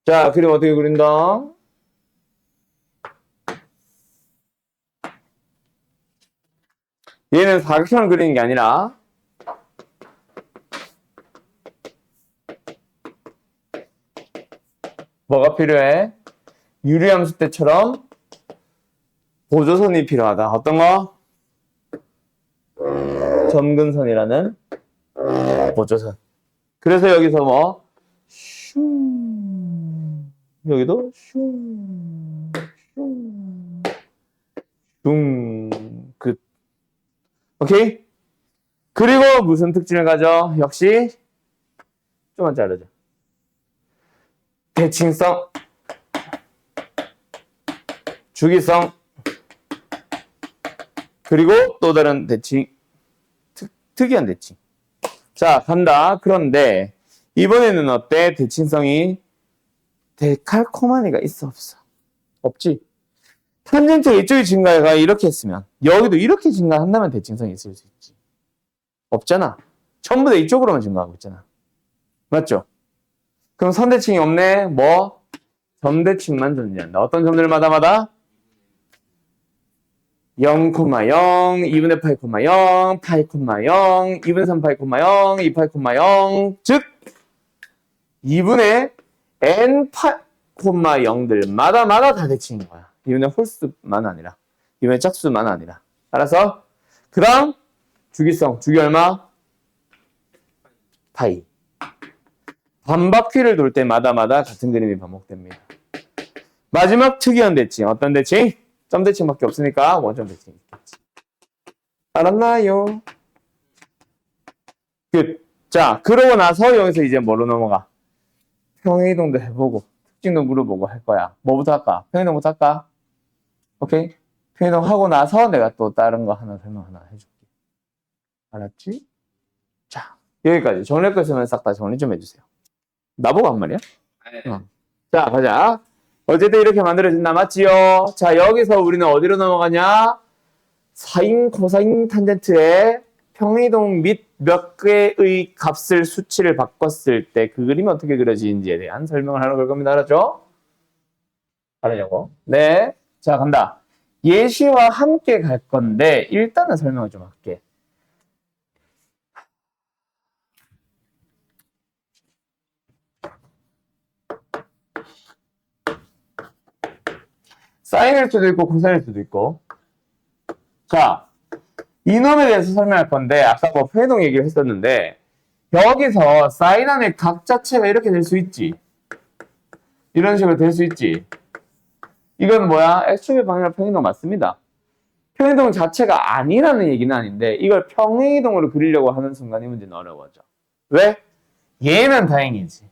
자, 그림 어떻게 그린다? 얘는 사각형을 그리는 게 아니라 뭐가 필요해? 유리함수 때처럼 보조선이 필요하다. 어떤 거? 점근선이라는 보조선. 그래서 여기서 뭐 슝 여기도 슝 끝. 오케이? 그리고 무슨 특징을 가져? 역시 좀만 자르자. 대칭성, 주기성, 그리고 또 다른 대칭, 특이한 대칭. 자, 간다. 그런데 이번에는 어때? 대칭성이 데칼코마니가 있어 없어? 없지. 탄젠트가 이쪽이 증가가 이렇게 했으면 여기도 이렇게 증가한다면 대칭성이 있을 수 있지. 없잖아. 전부 다 이쪽으로만 증가하고 있잖아. 맞죠? 그럼 선대칭이 없네. 뭐? 점대칭만 존재한다. 어떤 점들마다? 0, 0, 2분의 파이, 0, 파이, 0, 2분의 3 파이, 0, 2 파이, 0. 즉 2분의 n 파이 콤마 0들마다 다 대칭인 거야. 이번에 홀수만 아니라. 이번에 짝수만 아니라. 알아서? 그 다음 주기성. 주기 얼마? 파이. 반바퀴를 돌 때마다 같은 그림이 반복됩니다. 마지막 특이한 대칭. 어떤 대칭? 점 대칭밖에 없으니까 원점 대칭이 있겠지. 알았나요? 끝. 자, 그러고 나서 여기서 이제 뭐로 넘어가? 평행이동도 해보고 특징도 물어보고 할 거야. 뭐부터 할까? 평행이동부터 할까? 오케이? 평행이동 하고 나서 내가 또 다른 거 하나 설명 하나 해줄게. 알았지? 자, 여기까지. 정리할 거 있으면 싹 다 정리 좀 해주세요. 나보고 한 말이야? 네. 자, 가자. 어쨌든 이렇게 만들어진다. 맞지요? 자, 여기서 우리는 어디로 넘어가냐? 사인, 코사인, 탄젠트의 평이동 및 몇 개의 값을 수치를 바꿨을 때 그 그림이 어떻게 그려지는지에 대한 설명을 하러 갈 겁니다. 알았죠? 알았냐고? 네. 자, 간다. 예시와 함께 갈 건데 일단은 설명을 좀 할게. 사인일 수도 있고 코사인일 수도 있고. 자, 이놈에 대해서 설명할 건데 아까 뭐 평이동 얘기를 했었는데 여기서 사인 안에 각 자체가 이렇게 될 수 있지. 이런 식으로 될 수 있지. 이건 뭐야? X축의 방향으로 평이동 맞습니다. 평이동 자체가 아니라는 얘기는 아닌데 이걸 평행이동으로 그리려고 하는 순간 이 문제는 어려워져. 왜? 얘는 다행이지.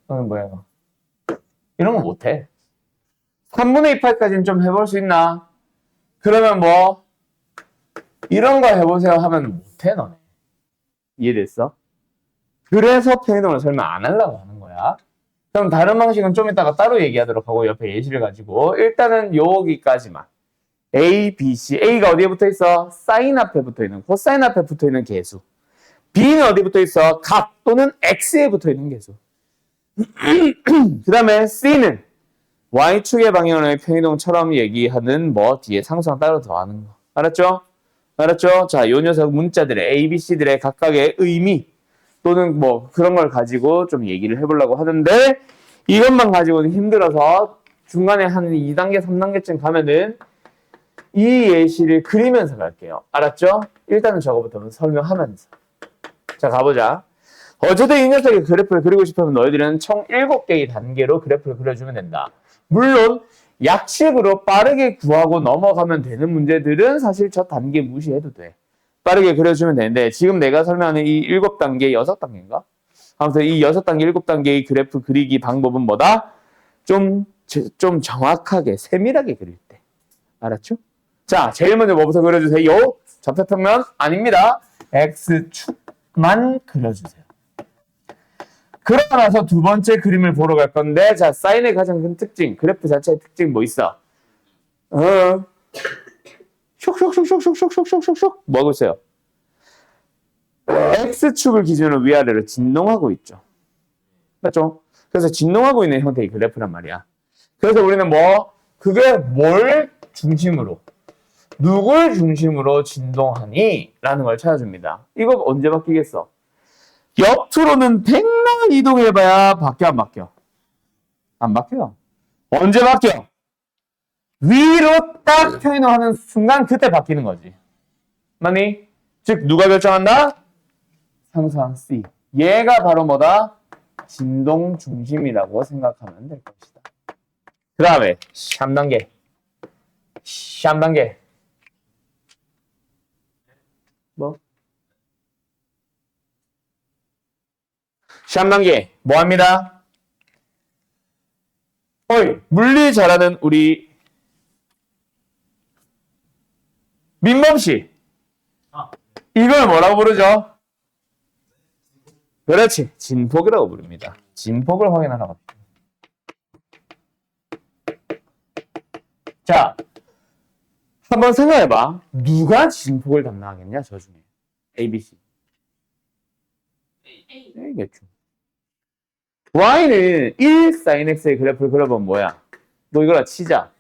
뭐야? 이런 거 못해. 3분의 2파이까지는 좀 해볼 수 있나? 그러면 뭐 이런 거 해보세요 하면 못해 너네. 이해됐어? 그래서 평이동을 설명 안 하려고 하는 거야. 그럼 다른 방식은 좀 이따가 따로 얘기하도록 하고 옆에 예시를 가지고 일단은 여기까지만. A, B, C. A가 어디에 붙어있어? 사인 앞에 붙어있는, 코사인 앞에 붙어있는 개수. B는 어디 붙어있어? 각 또는 X에 붙어있는 개수. 그 다음에 C는 Y축의 방향의 평이동처럼 얘기하는 뭐 뒤에 상수항 따로 더하는 거. 알았죠? 알았죠? 자, 요 녀석 문자들의 A, B, C들의 각각의 의미 또는 뭐 그런 걸 가지고 좀 얘기를 해보려고 하는데 이것만 가지고는 힘들어서 중간에 한 2단계, 3단계쯤 가면은 이 예시를 그리면서 갈게요. 알았죠? 일단은 저거부터 설명하면서. 자, 가보자. 어쨌든 이 녀석의 그래프를 그리고 싶으면 너희들은 총 7개의 단계로 그래프를 그려주면 된다. 물론 약식으로 빠르게 구하고 넘어가면 되는 문제들은 사실 저 단계 무시해도 돼. 빠르게 그려주면 되는데 지금 내가 설명하는 이 7단계, 6단계인가? 아무튼 이 6단계, 7단계의 그래프 그리기 방법은 뭐다? 좀 정확하게, 세밀하게 그릴 때. 알았죠? 자, 제일 먼저 뭐부터 그려주세요? 접사평면 아닙니다. X축만 그려주세요. 그러고 나서 두 번째 그림을 보러 갈 건데, 자, 사인의 가장 큰 특징, 그래프 자체의 특징 뭐 있어? 슉슉슉슉슉슉슉슉슉슉 뭐 하고 있어요? X축을 기준으로 위아래로 진동하고 있죠. 맞죠? 그래서 진동하고 있는 형태의 그래프란 말이야. 그래서 우리는 뭐, 그게 뭘 중심으로, 누굴 중심으로 진동하니? 라는 걸 찾아줍니다. 이거 언제 바뀌겠어? 옆으로는 100만 이동해봐야 바뀌어 안 바뀌어? 안 바뀌어. 언제 바뀌어? 위로 딱 평이동하는 순간 그때 바뀌는 거지. 맞니? 즉 누가 결정한다? 상수항 C. 얘가 바로 뭐다? 진동 중심이라고 생각하면 될 것이다. 그 다음에 3단계. 3단계. 뭐? 3단계 뭐 합니다? 어이, 물리 잘하는 우리 민범씨. 이걸 뭐라고 부르죠? 그렇지. 진폭이라고 부릅니다. 진폭을 확인하러 갑니다. 자, 한번 생각해봐. 누가 진폭을 담당하겠냐? 저 중에. A, B, C. A겠죠. Y는 1 sin X의 그래프를 그려보면 뭐야? 너 이거라 치자.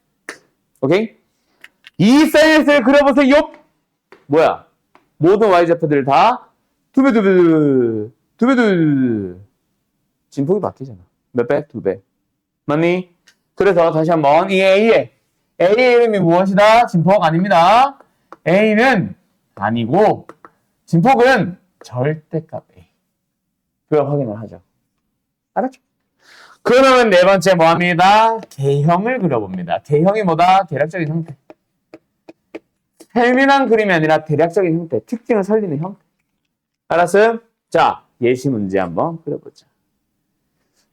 오케이? 2 sin X를 그려보세요. 뭐야? 모든 Y좌표들 다 두배두배 진폭이 바뀌잖아. 몇 배? 2배. 맞니? 그래서 다시 한번 이 A의 이름이 무엇이다? 진폭 아닙니다. A는 아니고 진폭은 절대값 A. 그걸 확인을 하죠. 알았죠? 그러면 네 번째 뭐합니다? 개형을 그려봅니다. 개형이 뭐다? 대략적인 형태. 세밀한 그림이 아니라 대략적인 형태, 특징을 살리는 형태. 알았어요? 자, 예시 문제 한번 그려보자.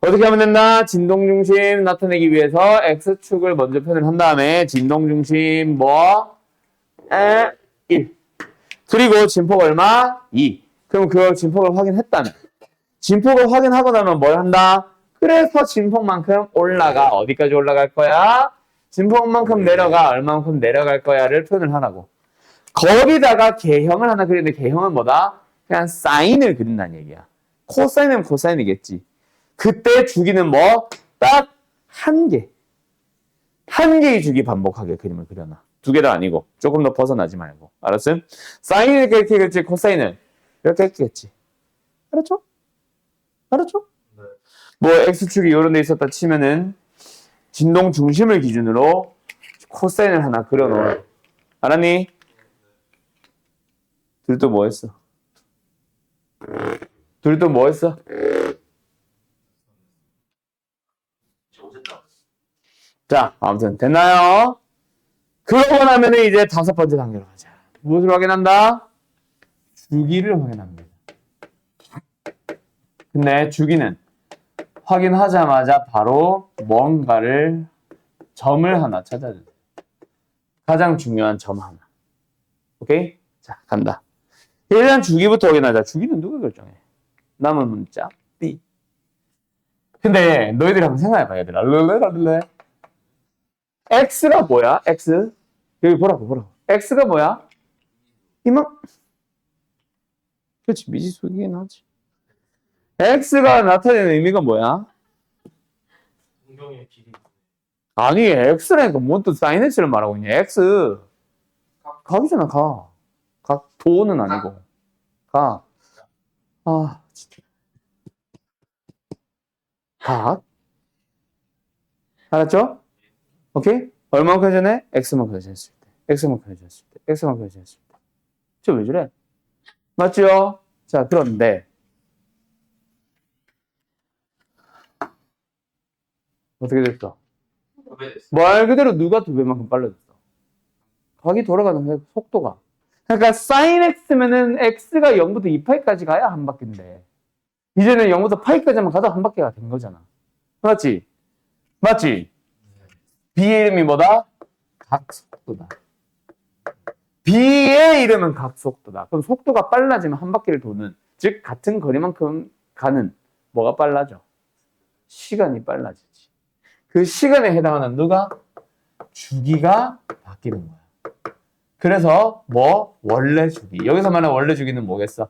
어떻게 하면 된다? 진동중심 나타내기 위해서 X축을 먼저 표현을 한 다음에 진동중심 뭐? 1. 그리고 진폭 얼마? 2. 그럼 그걸 진폭을 확인했다면 진폭을 확인하고 나면 뭘 한다? 그래서 진폭만큼 올라가. 어디까지 올라갈 거야? 진폭만큼 내려가. 얼마만큼 내려갈 거야를 표현을 하라고. 거기다가 개형을 하나 그리는데 개형은 뭐다? 그냥 사인을 그린다는 얘기야. 코사인은 코사인이겠지. 그때 주기는 뭐? 딱 한 개. 한 개의 주기 반복하게 그림을 그려놔. 두 개도 아니고 조금 더 벗어나지 말고. 알았음? 사인을 이렇게 그렸지 코사인을 이렇게 했겠지. 알았죠? 알았죠? 네. 뭐 X축이 이런 데 있었다 치면은 진동 중심을 기준으로 코사인을 하나 그려놓아. 알았니? 둘 또 뭐 했어? 둘 또 뭐 했어? 자, 아무튼 됐나요? 그러고 나면은 이제 다섯 번째 단계로 가자. 무엇을 확인한다? 주기를 확인합니다. 근데 주기는 확인하자마자 바로 뭔가를 점을 하나 찾아주세요. 가장 중요한 점 하나. 오케이? 자, 간다. 일단 주기부터 확인하자. 주기는 누가 결정해? 남은 문자 B. 근데 너희들이 한번 생각해봐, 얘들아. X가 뭐야? X. 여기 보라고. X가 뭐야? 그렇지, 미지수이긴 하지. X가 나타내는 의미가 뭐야? 공경의 길이. 아니, X라니까 뭔 또 사인 X를 말하고 있냐? X. 각이잖아, 각. 도는 아니고. 각. 아, 진짜. 각. 알았죠? 오케이? 얼마만큼 해전해? X만큼 해전했을 때. X만큼 해전했을 때. X만큼 해전했을 때. 저 왜 저래? 맞죠? 자, 그런데 어떻게 됐어? 2배 됐어. 말 그대로 누가 2배만큼 빨라졌어? 각이 돌아가는 속도가. 그러니까 sin x면은 x가 0부터 2파이까지 가야 한 바퀴인데 이제는 0부터 파이까지만 가도 한 바퀴가 된 거잖아. 맞지? 맞지? b의 이름이 뭐다? 각속도다. b의 이름은 각속도다. 그럼 속도가 빨라지면 한 바퀴를 도는, 즉 같은 거리만큼 가는 뭐가 빨라져? 시간이 빨라지지. 그 시간에 해당하는 누가? 주기가 바뀌는 거야. 그래서 뭐? 원래 주기. 여기서 말하는 원래 주기는 뭐겠어?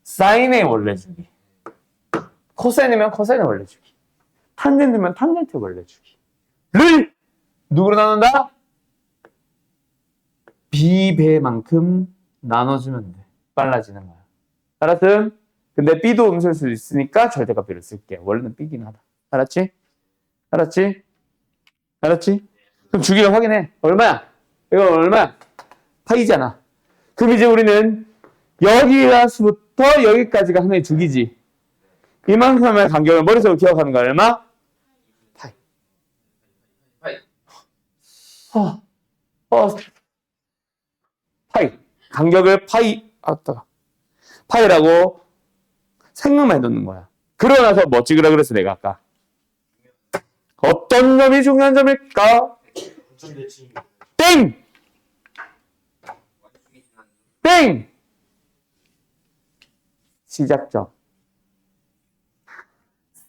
사인의 원래 주기. 코사인이면 코사인의 원래 주기. 탄젠트면 탄젠트의 원래 주기를 누구로 나눈다? B배만큼 나눠주면 돼. 빨라지는 거야. 알았음? 근데 B도 음수일 수 있으니까 절대값 B를 쓸게. 원래는 B긴 하다. 알았지? 알았지? 알았지? 그럼 주기를 확인해. 얼마야? 이거 얼마야? 파이잖아. 그럼 이제 우리는 여기서부터 여기까지가 하나의 주기지. 이만큼의 간격을 머릿속으로 기억하는 거 얼마? 파이. 파이. 파이. 간격을 파이라고 생각만 해놓는 거야. 그러고 나서 뭐 찍으라 그랬어, 내가 아까. 어떤 점이 중요한 점일까? 땡! 땡! 시작점.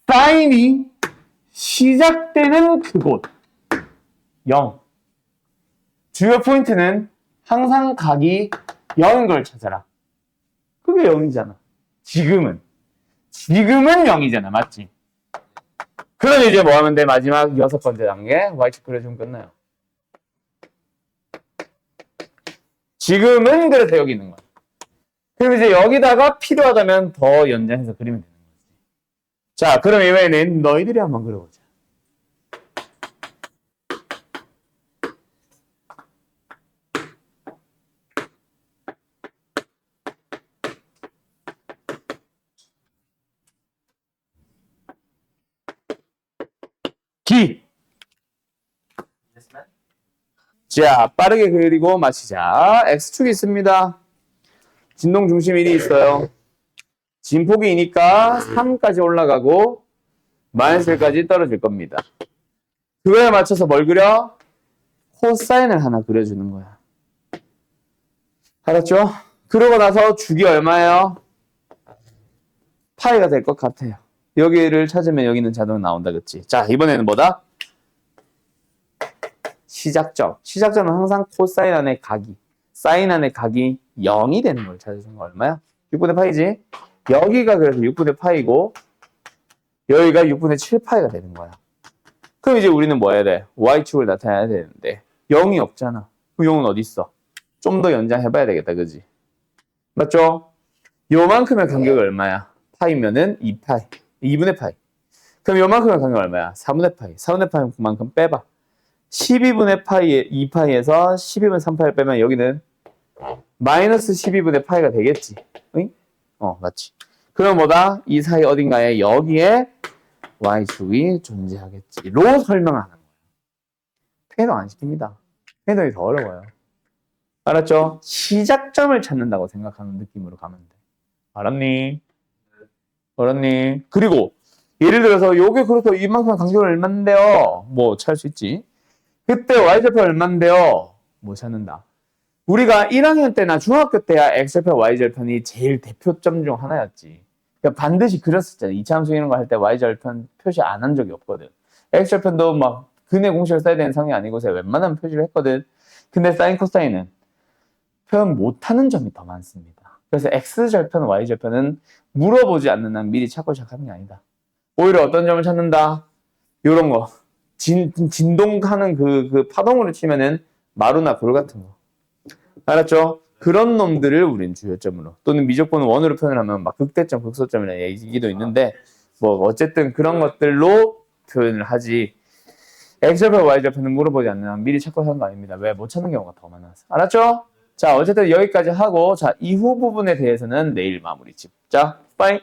사인이 시작되는 그곳. 0. 주요 포인트는 항상 각이 0인 걸 찾아라. 그게 0이잖아. 지금은 0이잖아. 맞지? 그럼 이제 뭐 하면 돼? 마지막 6번째 단계. Y축 그려주면 끝나요. 지금은 그래서 여기 있는 거야. 그럼 이제 여기다가 필요하다면 더 연장해서 그리면 되는 거지. 자, 그럼 이번에는 너희들이 한번 그려보자. 기! 자, 빠르게 그리고 마치자. X축이 있습니다. 진동 중심 1이 있어요. 진폭이 2니까 3까지 올라가고 마이너스 1까지 떨어질 겁니다. 그거에 맞춰서 뭘 그려? 코사인을 하나 그려주는 거야. 알았죠? 그러고 나서 주기 얼마예요? 파이가 될 것 같아요. 여기를 찾으면 여기는 자동으로 나온다, 그치? 자, 이번에는 뭐다? 시작점. 시작점은 항상 코사인 안에 각이, 사인 안에 각이 0이 되는 걸 찾아주는 거 얼마야? 6분의 파이지? 여기가 그래서 6분의 파이고 여기가 6분의 7파이가 되는 거야. 그럼 이제 우리는 뭐 해야 돼? y축을 나타내야 되는데 0이 없잖아. 그럼 0은 어디 있어? 좀 더 연장해봐야 되겠다, 그지? 맞죠? 요만큼의 간격이 얼마야? 파이면은 2파이, 2분의 파이. 그럼 요만큼의 간격이 얼마야? 4분의 파이. 4분의 파이면 그만큼 빼봐. 12분의 파이, 2파이에서 12분의 3파이를 빼면 여기는 마이너스 12분의 파이가 되겠지. 응? 맞지. 그럼 뭐다? 이 사이 어딘가에 여기에 y축이 존재하겠지. 로 설명하는 거예요. 패도 안 시킵니다. 패도이 더 어려워요. 알았죠? 시작점을 찾는다고 생각하는 느낌으로 가면 돼. 알았니? 알았니? 그리고 예를 들어서 요게 그렇고 이만큼의 간격을 얼만데요? 뭐 찾을 수 있지. 그때 y절편 얼만데요? 뭐 찾는다. 우리가 1학년 때나 중학교 때야 x절편, y절편이 제일 대표점 중 하나였지. 그러니까 반드시 그렸었잖아. 이차함수 이런 거 할 때 y절편 표시 안 한 적이 없거든. x절편도 막 근의 공식을 써야 되는 상황이 아니고서 웬만하면 표시를 했거든. 근데 사인, 코사인은 표현 못하는 점이 더 많습니다. 그래서 x절편, y절편은 물어보지 않는 한 미리 찾고 시작하는 게 아니다. 오히려 어떤 점을 찾는다? 요런 거. 진동하는 그 파동으로 치면은 마루나 돌 같은 거. 알았죠? 그런 놈들을 우린 주요점으로 또는 미적분을 원으로 표현을 하면 막 극대점, 극소점이라는 얘기도 있는데 뭐 어쨌든 그런 것들로 표현을 하지 x절편, y절편은 물어보지 않는 한 미리 찾고 하는 거 아닙니다. 왜? 못 찾는 경우가 더 많아서. 알았죠? 자, 어쨌든 여기까지 하고 자, 이후 부분에 대해서는 내일 마무리 짓자. 빠이!